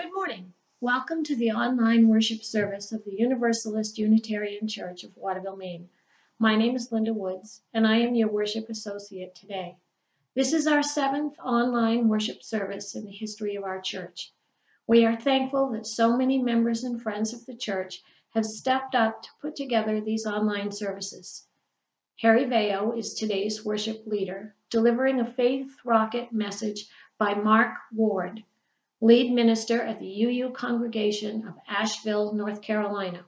Good morning. Welcome to the online worship service of the Universalist Unitarian Church of Waterville, Maine. My name is Linda Woods, and I am your worship associate today. This is our 7th online worship service in the history of our church. We are thankful that so many members and friends of the church have stepped up to put together these online services. Harry Veo is today's worship leader, delivering a faith rocket message by Mark Ward, lead minister at the UU congregation of Asheville, North Carolina.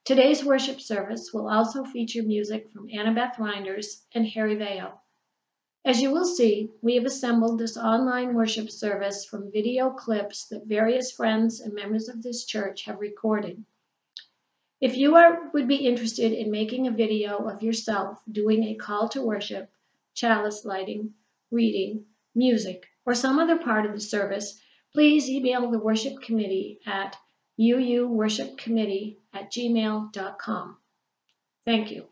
Today's worship service will also feature music from Annabeth Reinders and Harry Veo. As you will see, we have assembled this online worship service from video clips that various friends and members of this church have recorded. If you would be interested in making a video of yourself doing a call to worship, chalice lighting, reading, music, or some other part of the service, please email the worship committee at uuworshipcommittee@gmail.com. Thank you.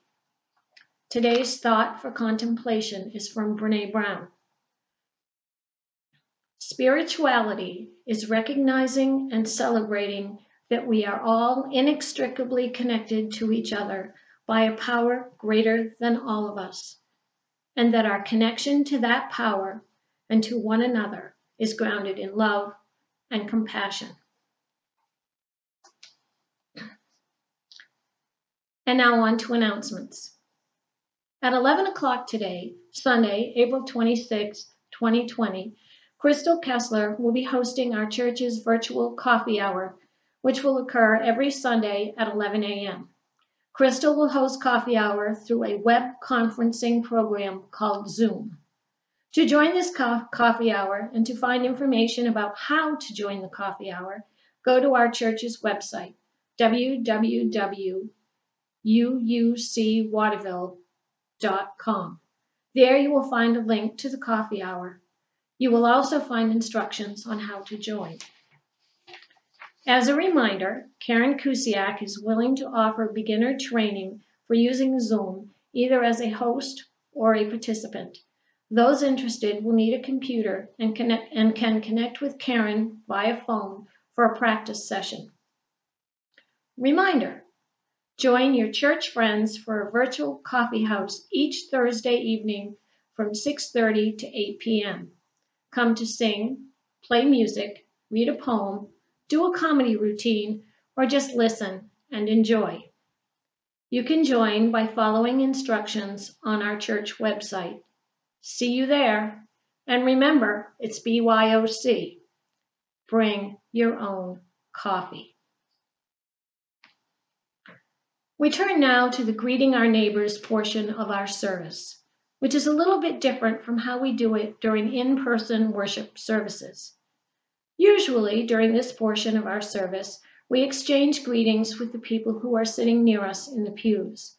Today's thought for contemplation is from Brené Brown. Spirituality is recognizing and celebrating that we are all inextricably connected to each other by a power greater than all of us, and that our connection to that power and to one another is grounded in love and compassion. And now on to announcements. At 11 o'clock today, Sunday, April 26, 2020, Crystal Kessler will be hosting our church's virtual coffee hour, which will occur every Sunday at 11 a.m. Crystal will host coffee hour through a web conferencing program called Zoom. To join this coffee hour and to find information about how to join the coffee hour, go to our church's website, www.uucwaterville.com. There you will find a link to the coffee hour. You will also find instructions on how to join. As a reminder, Karen Kusiak is willing to offer beginner training for using Zoom either as a host or a participant. Those interested will need a computer and can connect with Karen via phone for a practice session. Reminder, join your church friends for a virtual coffee house each Thursday evening from 6:30 to 8 p.m. Come to sing, play music, read a poem, do a comedy routine, or just listen and enjoy. You can join by following instructions on our church website. See you there. And remember, it's BYOC. Bring your own coffee. We turn now to the greeting our neighbors portion of our service, which is a little bit different from how we do it during in-person worship services. Usually, during this portion of our service, we exchange greetings with the people who are sitting near us in the pews.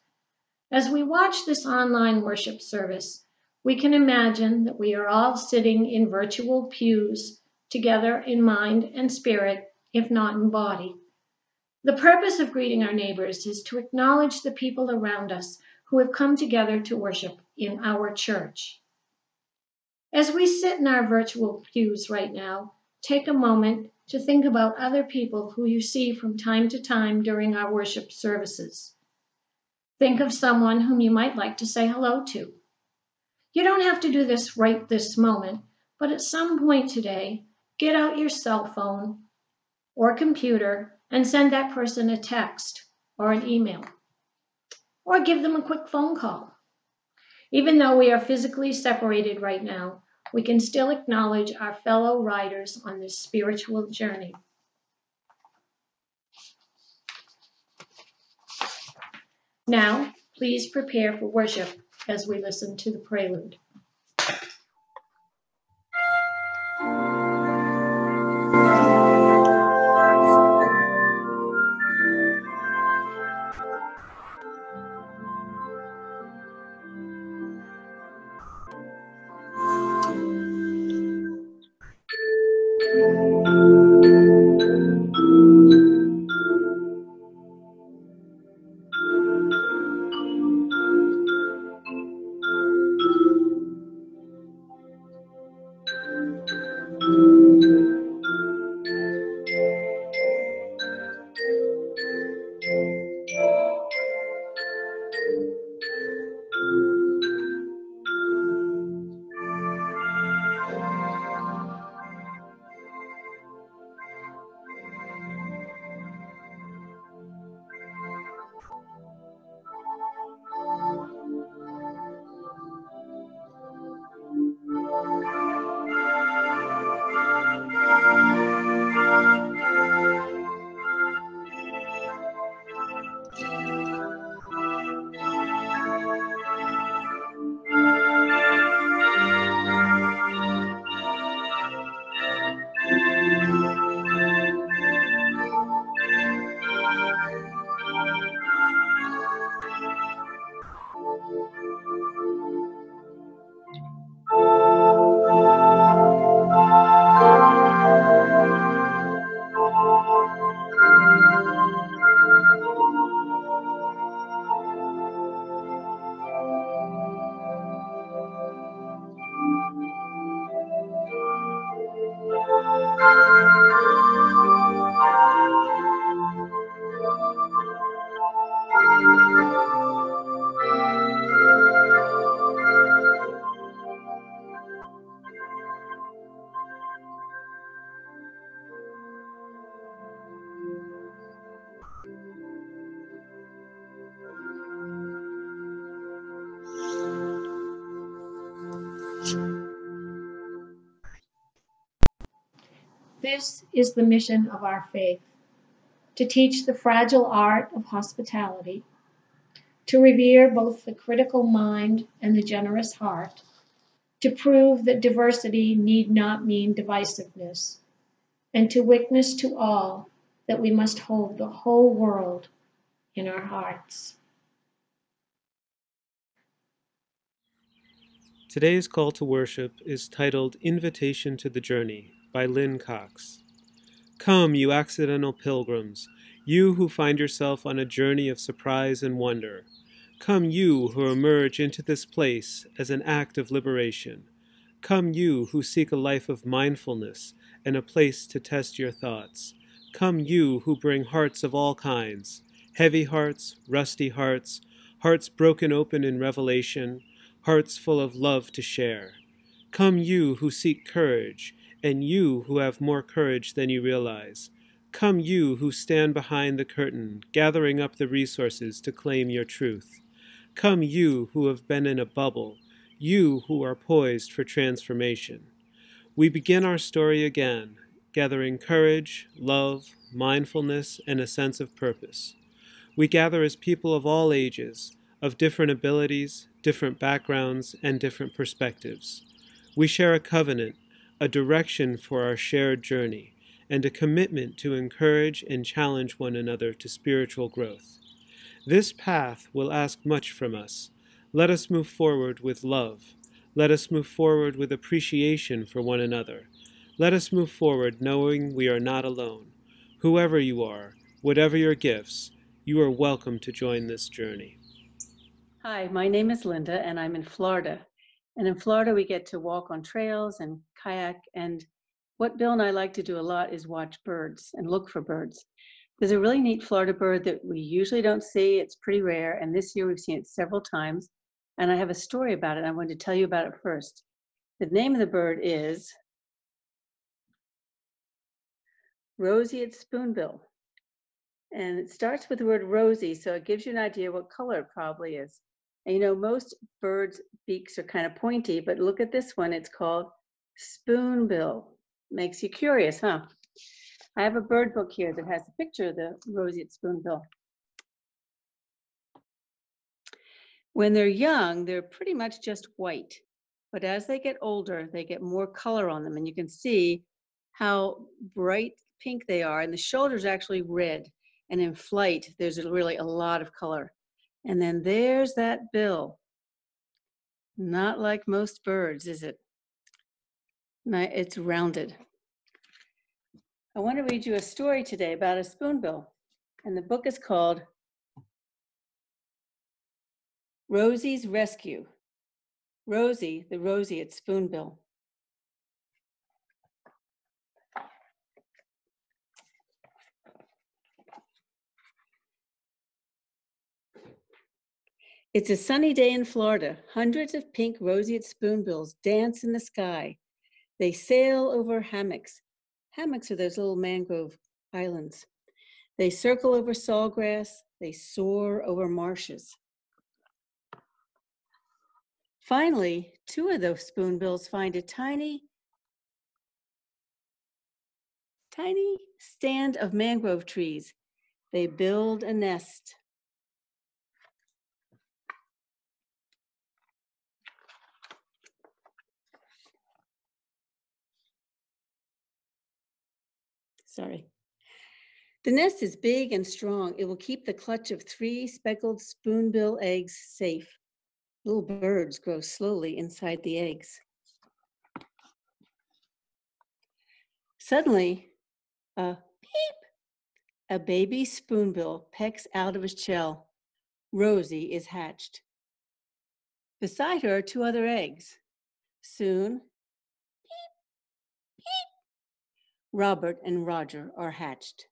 As we watch this online worship service, we can imagine that we are all sitting in virtual pews together in mind and spirit, if not in body. The purpose of greeting our neighbors is to acknowledge the people around us who have come together to worship in our church. As we sit in our virtual pews right now, take a moment to think about other people who you see from time to time during our worship services. Think of someone whom you might like to say hello to. You don't have to do this right this moment, but at some point today, get out your cell phone or computer and send that person a text or an email, or give them a quick phone call. Even though we are physically separated right now, we can still acknowledge our fellow riders on this spiritual journey. Now, please prepare for worship as we listen to the prelude. This is the mission of our faith, to teach the fragile art of hospitality, to revere both the critical mind and the generous heart, to prove that diversity need not mean divisiveness, and to witness to all that we must hold the whole world in our hearts. Today's call to worship is titled Invitation to the Journey by Lynn Cox. Come, you accidental pilgrims, you who find yourself on a journey of surprise and wonder. Come, you who emerge into this place as an act of liberation. Come, you who seek a life of mindfulness and a place to test your thoughts. Come, you who bring hearts of all kinds, heavy hearts, rusty hearts, hearts broken open in revelation, hearts full of love to share. Come, you who seek courage, and you who have more courage than you realize. Come, you who stand behind the curtain, gathering up the resources to claim your truth. Come, you who have been in a bubble, you who are poised for transformation. We begin our story again, gathering courage, love, mindfulness, and a sense of purpose. We gather as people of all ages, of different abilities, different backgrounds, and different perspectives. We share a covenant, a direction for our shared journey, and a commitment to encourage and challenge one another to spiritual growth. This path will ask much from us. Let us move forward with love. Let us move forward with appreciation for one another. Let us move forward knowing we are not alone. Whoever you are, whatever your gifts, you are welcome to join this journey. Hi, my name is Linda, and I'm in Florida. And in Florida, we get to walk on trails and kayak. And what Bill and I like to do a lot is watch birds and look for birds. There's a really neat Florida bird that we usually don't see. It's pretty rare. And this year we've seen it several times. And I have a story about it. I wanted to tell you about it first. The name of the bird is roseate spoonbill. And it starts with the word rosy, so it gives you an idea what color it probably is. And you know, most birds' beaks are kind of pointy, but look at this one. It's called spoonbill. Makes you curious, huh? I have a bird book here that has a picture of the roseate spoonbill. When they're young, they're pretty much just white. But as they get older, they get more color on them. And you can see how bright pink they are. And the shoulder's actually red. And in flight, there's really a lot of color. And then there's that bill. Not like most birds, is it? It's rounded. I want to read you a story today about a spoonbill. And the book is called Rosie's Rescue. Rosie, the roseate spoonbill. It's a sunny day in Florida. Hundreds of pink roseate spoonbills dance in the sky. They sail over hammocks. Hammocks are those little mangrove islands. They circle over sawgrass. They soar over marshes. Finally, two of those spoonbills find a tiny stand of mangrove trees. They build a nest. The nest is big and strong. It will keep the clutch of 3 speckled spoonbill eggs safe. Little birds grow slowly inside the eggs. Suddenly, a peep! A baby spoonbill pecks out of its shell. Rosie is hatched. Beside her are 2 other eggs. Soon, peep, peep, Robert and Roger are hatched.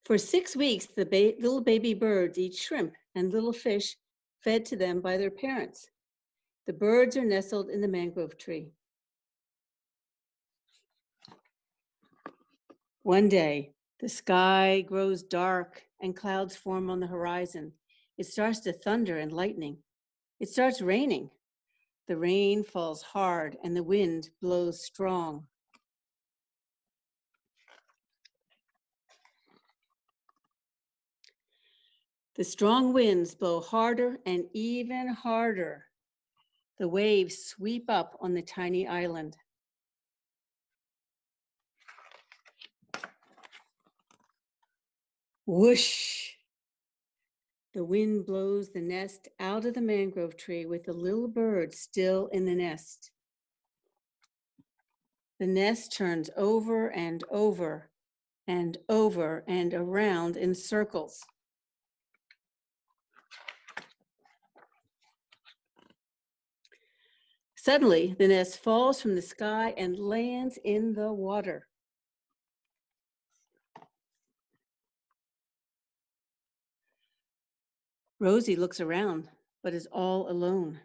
For 6 weeks, the little baby birds eat shrimp and little fish fed to them by their parents. The birds are nestled in the mangrove tree. One day, the sky grows dark and clouds form on the horizon. It starts to thunder and lightning. It starts raining. The rain falls hard and the wind blows strong. The strong winds blow harder and even harder. The waves sweep up on the tiny island. Whoosh! The wind blows the nest out of the mangrove tree with the little bird still in the nest. The nest turns over and over and over and around in circles. Suddenly, the nest falls from the sky and lands in the water. Rosie looks around, but is all alone.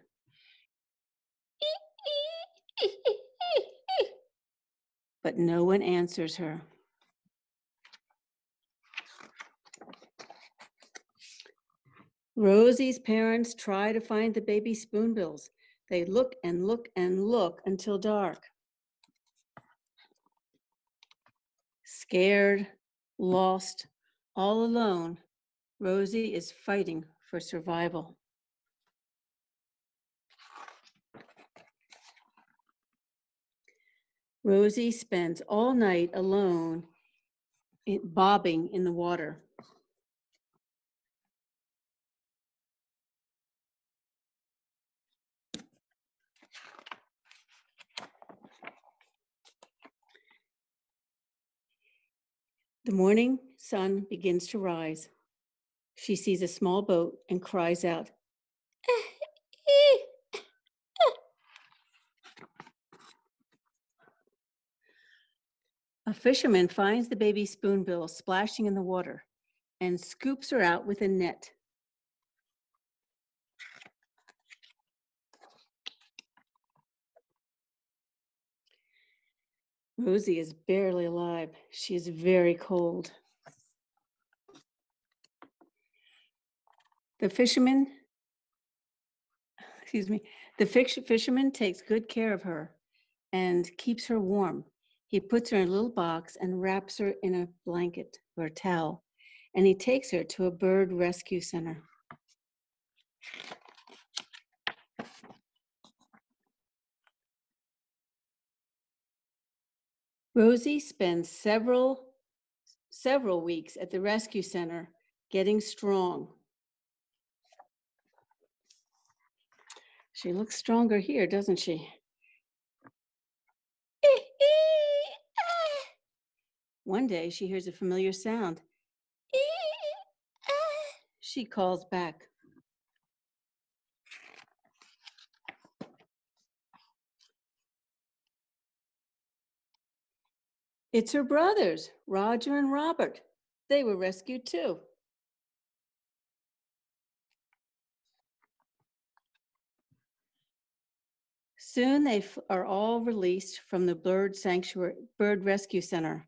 But no one answers her. Rosie's parents try to find the baby spoonbills. They look and look and look until dark. Scared, lost, all alone, Rosie is fighting for survival. Rosie spends all night alone, bobbing in the water. The morning sun begins to rise. She sees a small boat and cries out, A fisherman finds the baby spoonbill splashing in the water and scoops her out with a net. Rosie is barely alive. She is very cold. The fisherman takes good care of her and keeps her warm. He puts her in a little box and wraps her in a blanket or a towel, and he takes her to a bird rescue center. Rosie spends several weeks at the rescue center getting strong. She looks stronger here, doesn't she? One day she hears a familiar sound. She calls back. It's her brothers, Roger and Robert. They were rescued too. Soon they are all released from the bird rescue center.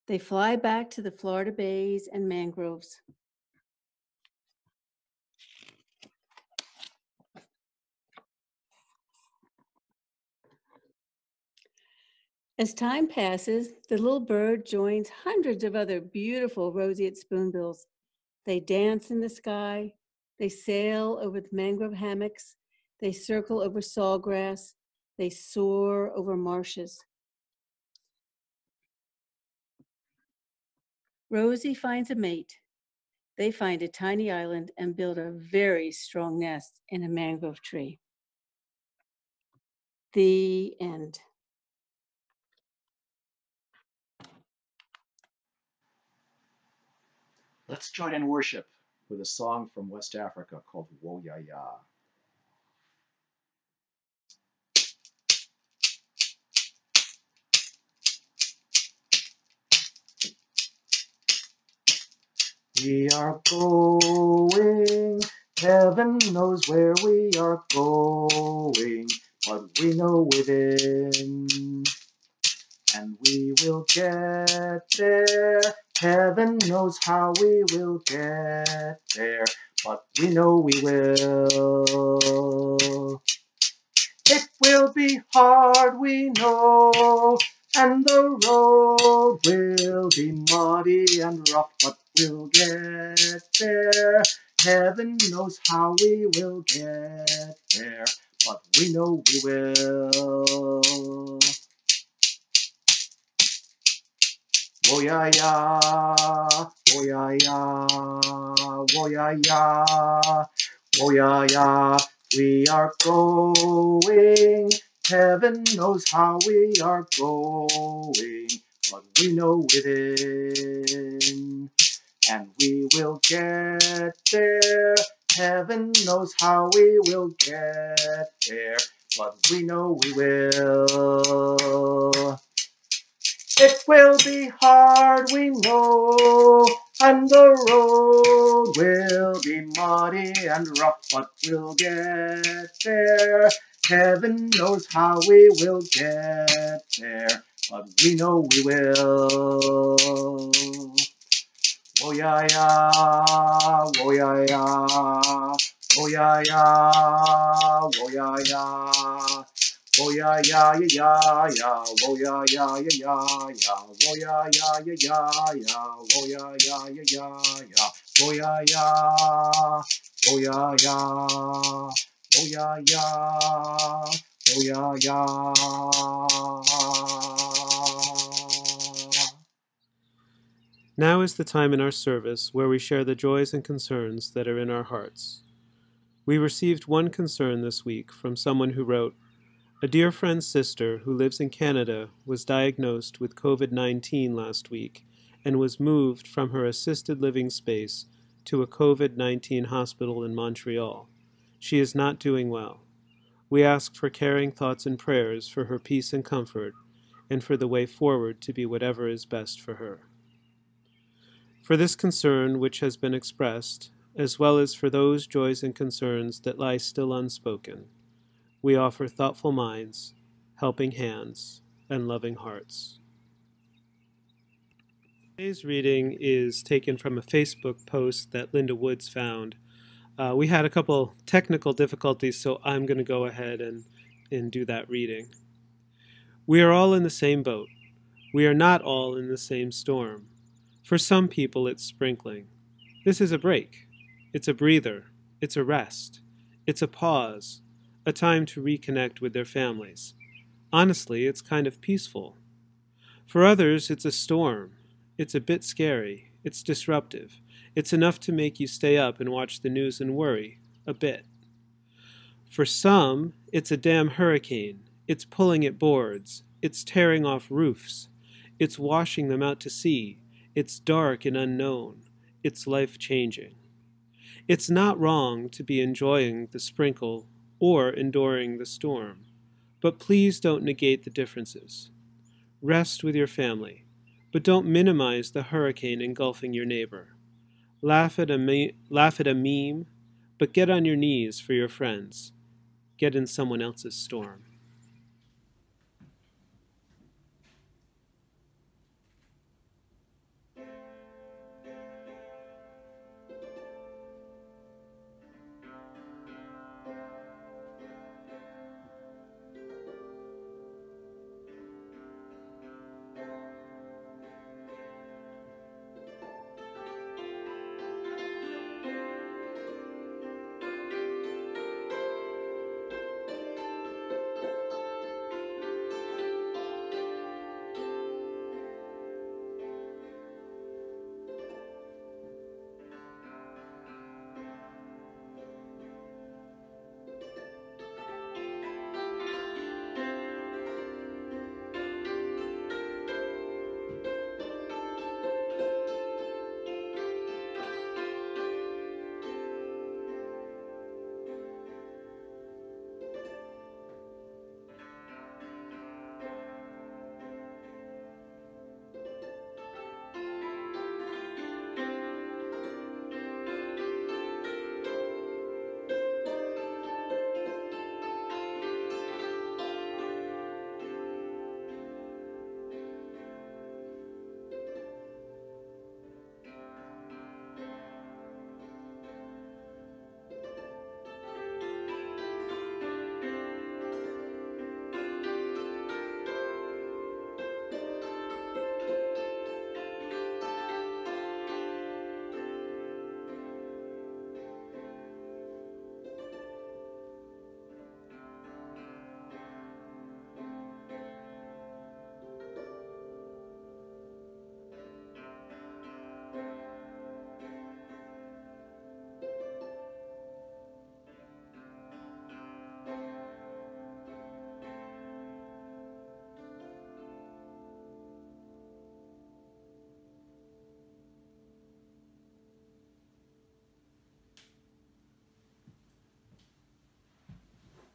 They fly back to the Florida bays and mangroves. As time passes, the little bird joins hundreds of other beautiful roseate spoonbills. They dance in the sky. They sail over the mangrove hammocks. They circle over sawgrass. They soar over marshes. Rosie finds a mate. They find a tiny island and build a very strong nest in a mangrove tree. The end. Let's join in worship with a song from West Africa called Wo Ya Ya. We are going, heaven knows where we are going, but we know within. And we will get there, heaven knows how we will get there, but we know we will. It will be hard, we know, and the road will be muddy and rough, but we'll get there. Heaven knows how we will get there, but we know we will. Oh yeah yeah, oh yeah yeah, oh yeah yeah, oh yeah yeah. We are going. Heaven knows how we are going, but we know within, and we will get there. Heaven knows how we will get there, but we know we will. It will be hard, we know, and the road will be muddy and rough, but we'll get there. Heaven knows how we will get there, but we know we will. Oh yeah yeah, oh yeah yeah, oh yeah yeah, oh yeah yeah. Oh yeah yeah yeah yeah, oh yeah yeah yeah yeah, oh yeah yeah yeah yeah, oh yeah yeah yeah yeah, oh yeah yeah, oh yeah yeah, oh yeah yeah, oh yeah yeah. Now is the time in our service where we share the joys and concerns that are in our hearts. We received one concern this week from someone who wrote, "A dear friend's sister who lives in Canada was diagnosed with COVID-19 last week and was moved from her assisted living space to a COVID-19 hospital in Montreal. She is not doing well. We ask for caring thoughts and prayers for her peace and comfort, and for the way forward to be whatever is best for her." For this concern which has been expressed, as well as for those joys and concerns that lie still unspoken, we offer thoughtful minds, helping hands, and loving hearts. Today's reading is taken from a Facebook post that Linda Woods found. We had a couple technical difficulties, so I'm going to go ahead and do that reading. We are all in the same boat. We are not all in the same storm. For some people, it's sprinkling. This is a break. It's a breather. It's a rest. It's a pause, a time to reconnect with their families. Honestly, it's kind of peaceful. For others, it's a storm. It's a bit scary. It's disruptive. It's enough to make you stay up and watch the news and worry, a bit. For some, it's a damn hurricane. It's pulling at boards. It's tearing off roofs. It's washing them out to sea. It's dark and unknown. It's life-changing. It's not wrong to be enjoying the sprinkle or enduring the storm, but please don't negate the differences. Rest with your family, but don't minimize the hurricane engulfing your neighbor. Laugh at a meme, but get on your knees for your friends. Get in someone else's storm.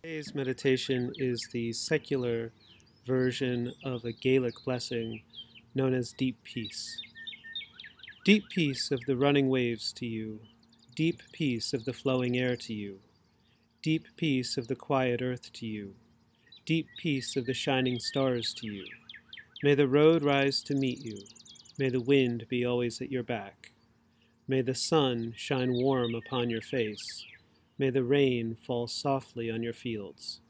Today's meditation is the secular version of a Gaelic blessing known as Deep Peace. Deep peace of the running waves to you, deep peace of the flowing air to you, deep peace of the quiet earth to you, deep peace of the shining stars to you. May the road rise to meet you, may the wind be always at your back, may the sun shine warm upon your face, may the rain fall softly on your fields.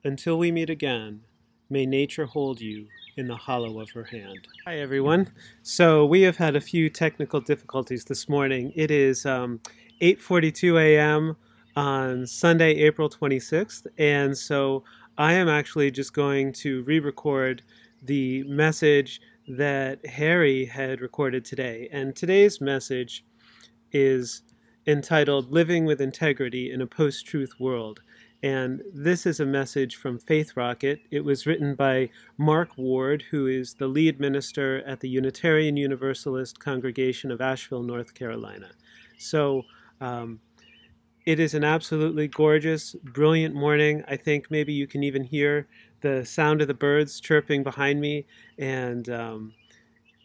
Until we meet again, may nature hold you in the hollow of her hand. Hi, everyone. So we have had a few technical difficulties this morning. It is 8:42 a.m. on Sunday, April 26th, and so I am actually just going to re-record the message that Harry had recorded today. And today's message is entitled Living with Integrity in a Post-Truth World. And this is a message from Faith Rocket. It was written by Mark Ward, who is the lead minister at the Unitarian Universalist congregation of Asheville, North Carolina. So it is an absolutely gorgeous, brilliant morning. I think maybe you can even hear the sound of the birds chirping behind me. And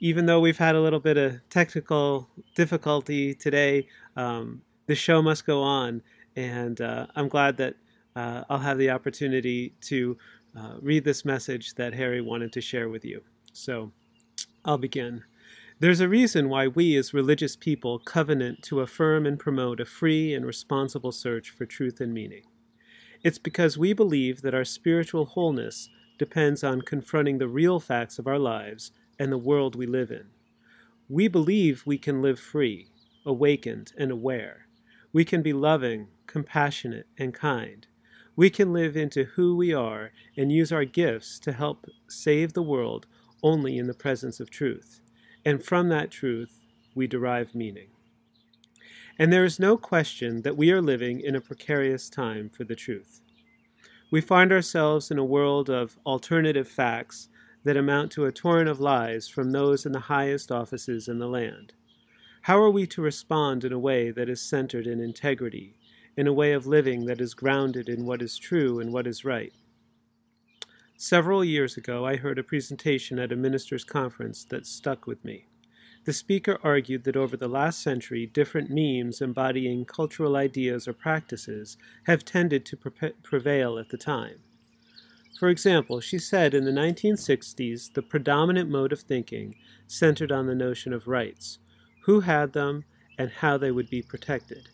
even though we've had a little bit of technical difficulty today, the show must go on. And I'm glad that I'll have the opportunity to read this message that Harry wanted to share with you. So I'll begin. There's a reason why we as religious people covenant to affirm and promote a free and responsible search for truth and meaning. It's because we believe that our spiritual wholeness depends on confronting the real facts of our lives and the world we live in. We believe we can live free, awakened, and aware. We can be loving, compassionate, and kind. We can live into who we are and use our gifts to help save the world only in the presence of truth. And from that truth, we derive meaning. And there is no question that we are living in a precarious time for the truth. We find ourselves in a world of alternative facts that amount to a torrent of lies from those in the highest offices in the land. How are we to respond in a way that is centered in integrity, in a way of living that is grounded in what is true and what is right? Several years ago, I heard a presentation at a minister's conference that stuck with me. The speaker argued that over the last century, different memes embodying cultural ideas or practices have tended to prevail at the time. For example, she said in the 1960s, the predominant mode of thinking centered on the notion of rights, who had them, and how they would be protected.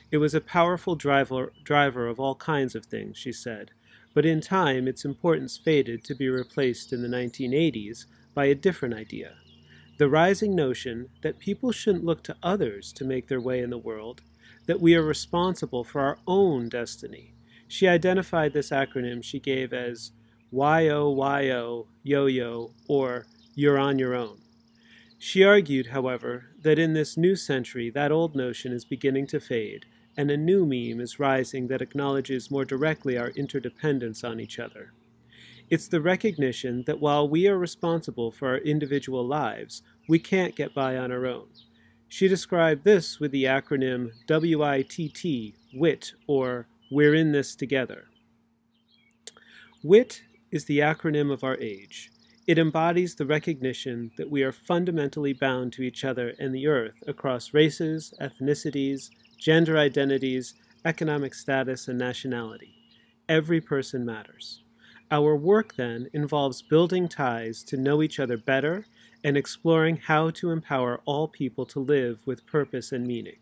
It was a powerful driver of all kinds of things, she said, but in time its importance faded to be replaced in the 1980s by a different idea, the rising notion that people shouldn't look to others to make their way in the world, that we are responsible for our own destiny. She identified this acronym she gave as YOYO, yo-yo, or you're on your own. She argued, however, that in this new century that old notion is beginning to fade, and a new meme is rising that acknowledges more directly our interdependence on each other. It's the recognition that while we are responsible for our individual lives, we can't get by on our own. She described this with the acronym WITT, WIT, or We're in This Together. WIT is the acronym of our age. It embodies the recognition that we are fundamentally bound to each other and the earth across races, ethnicities, gender identities, economic status, and nationality. Every person matters. Our work, then, involves building ties to know each other better and exploring how to empower all people to live with purpose and meaning.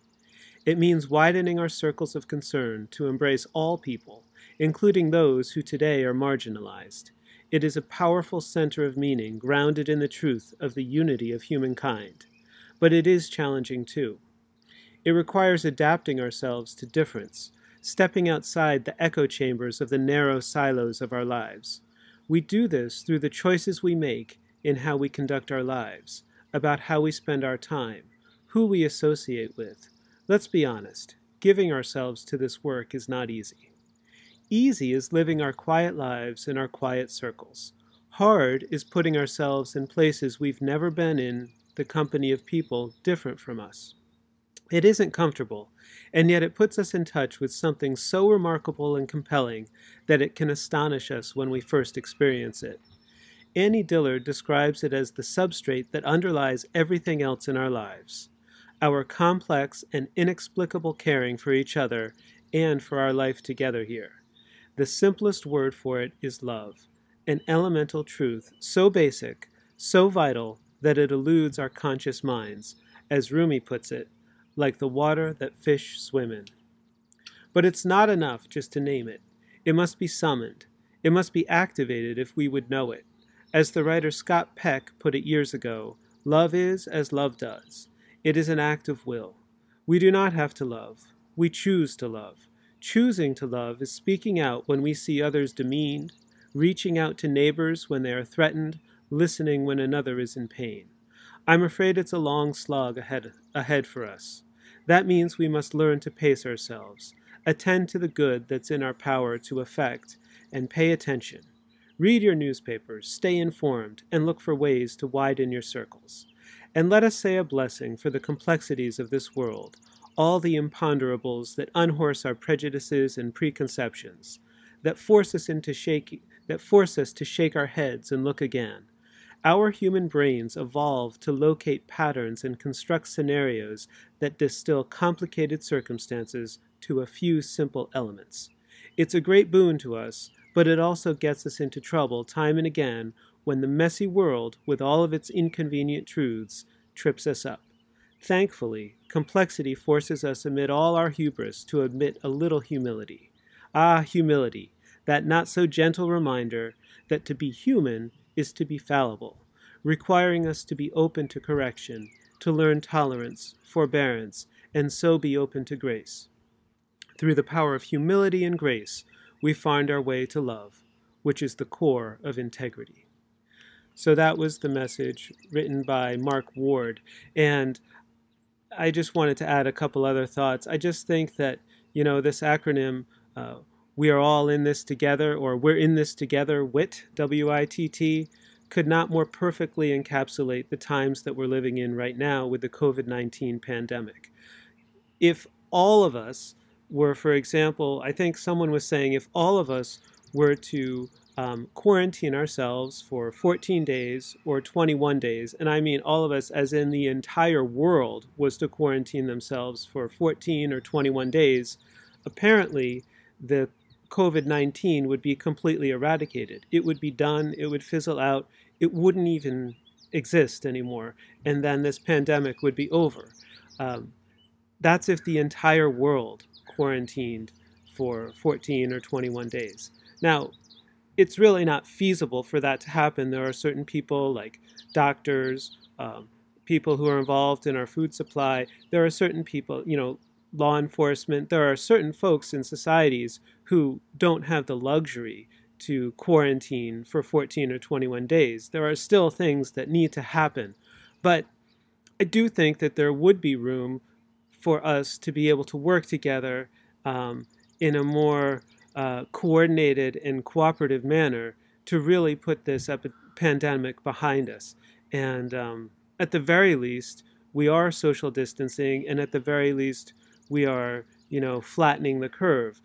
It means widening our circles of concern to embrace all people, including those who today are marginalized. It is a powerful center of meaning grounded in the truth of the unity of humankind. But it is challenging too. It requires adapting ourselves to difference, stepping outside the echo chambers of the narrow silos of our lives. We do this through the choices we make in how we conduct our lives, about how we spend our time, who we associate with. Let's be honest, giving ourselves to this work is not easy. Easy is living our quiet lives in our quiet circles. Hard is putting ourselves in places we've never been in the company of people different from us. It isn't comfortable, and yet it puts us in touch with something so remarkable and compelling that it can astonish us when we first experience it. Annie Dillard describes it as the substrate that underlies everything else in our lives. Our complex and inexplicable caring for each other and for our life together here. The simplest word for it is love, an elemental truth so basic, so vital that it eludes our conscious minds, as Rumi puts it, like the water that fish swim in. But it's not enough just to name it. It must be summoned. It must be activated if we would know it. As the writer Scott Peck put it years ago, love is as love does. It is an act of will. We do not have to love. We choose to love. Choosing to love is speaking out when we see others demeaned, reaching out to neighbors when they are threatened, listening when another is in pain. I'm afraid it's a long slog ahead for us. That means we must learn to pace ourselves, attend to the good that's in our power to effect, and pay attention. Read your newspapers, stay informed, and look for ways to widen your circles. And let us say a blessing for the complexities of this world, all the imponderables that unhorse our prejudices and preconceptions, that force us to shake our heads and look again. Our human brains evolve to locate patterns and construct scenarios that distill complicated circumstances to a few simple elements. It's a great boon to us, but it also gets us into trouble time and again when the messy world, with all of its inconvenient truths, trips us up. Thankfully, complexity forces us amid all our hubris to admit a little humility. Ah, humility, that not-so-gentle reminder that to be human is to be fallible, requiring us to be open to correction, to learn tolerance, forbearance, and so be open to grace. Through the power of humility and grace, we find our way to love, which is the core of integrity. So that was the message written by Mark Ward, and I just wanted to add a couple other thoughts. I just think that, this acronym, we are all in this together, or we're in this together, WITT, W-I-T-T, could not more perfectly encapsulate the times that we're living in right now with the COVID-19 pandemic. If all of us were, for example, I think someone was saying, if all of us were to quarantine ourselves for 14 days or 21 days, and I mean all of us as in the entire world was to quarantine themselves for 14 or 21 days, apparently the COVID-19 would be completely eradicated. It would be done, it would fizzle out, it wouldn't even exist anymore, and then this pandemic would be over. That's if the entire world quarantined for 14 or 21 days. Now, it's really not feasible for that to happen. There are certain people like doctors, people who are involved in our food supply. There are certain people, law enforcement. There are certain folks in societies who don't have the luxury to quarantine for 14 or 21 days. There are still things that need to happen. But I do think that there would be room for us to be able to work together in a more coordinated and cooperative manner to really put this pandemic behind us. And at the very least, we are social distancing, and at the very least, we are, flattening the curve.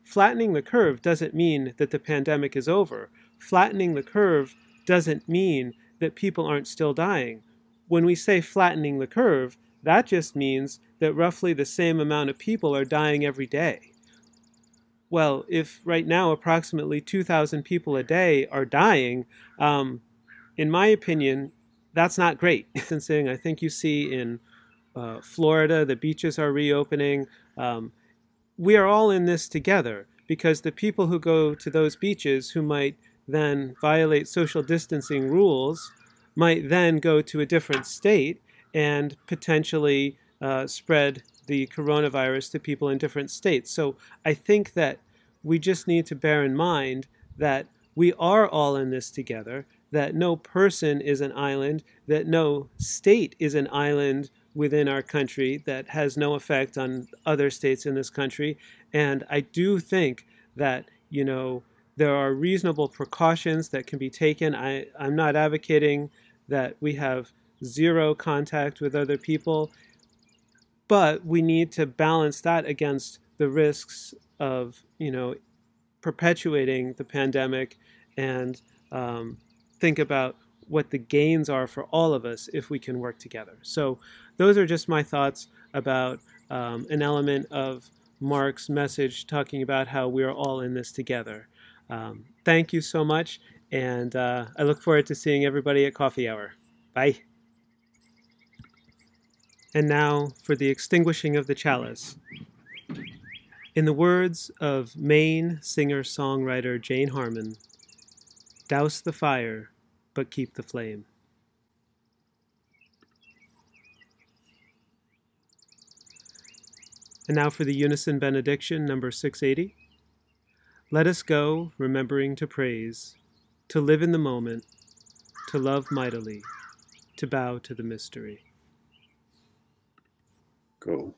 Flattening the curve doesn't mean that the pandemic is over. Flattening the curve doesn't mean that people aren't still dying. When we say flattening the curve, that just means that roughly the same amount of people are dying every day. Well, if right now approximately 2,000 people a day are dying, in my opinion, that's not great. I think you see in Florida, the beaches are reopening. We are all in this together because the people who go to those beaches who might then violate social distancing rules might then go to a different state and potentially spread the coronavirus to people in different states. So I think that we just need to bear in mind that we are all in this together, that no person is an island, that no state is an island within our country that has no effect on other states in this country. And I do think that, there are reasonable precautions that can be taken. I'm not advocating that we have zero contact with other people. But we need to balance that against the risks of, perpetuating the pandemic, and think about what the gains are for all of us if we can work together. So those are just my thoughts about an element of Mark's message, talking about how we're all in this together. Thank you so much, and I look forward to seeing everybody at coffee hour. Bye. And now for the extinguishing of the chalice. In the words of Maine singer-songwriter Jane Harmon, douse the fire, but keep the flame. And now for the unison benediction, number 680. Let us go, remembering to praise, to live in the moment, to love mightily, to bow to the mystery. Go.